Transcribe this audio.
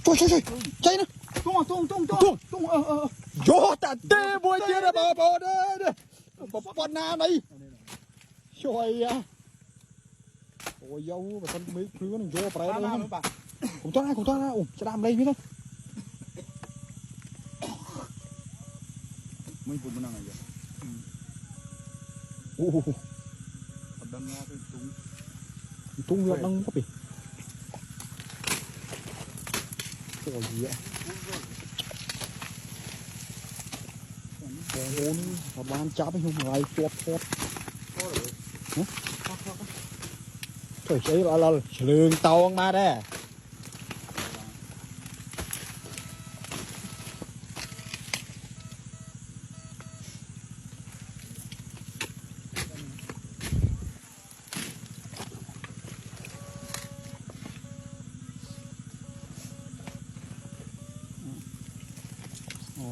ช่วยใจนะตุ้งโยตัดเต้บวยเจี๊ยบบ่เด้อปนน้ำไหนช่วยอ่ะโอ้ยยาวแบบคนไม่คืนโยไปเลยผมต้องนะโอ้จะทำอะไรพี่ต้องไม่ปุ่นมันอะไรอย่างโอ้ดังงอเป็นตุ้งเลือดดังก็ปีโอ้ยเยอะโอ้โหนี่บ้านจับไปหุ่นไรตัวโคตรช่วยใช้เราเฉลืองเตาออกมาได้อ๋อ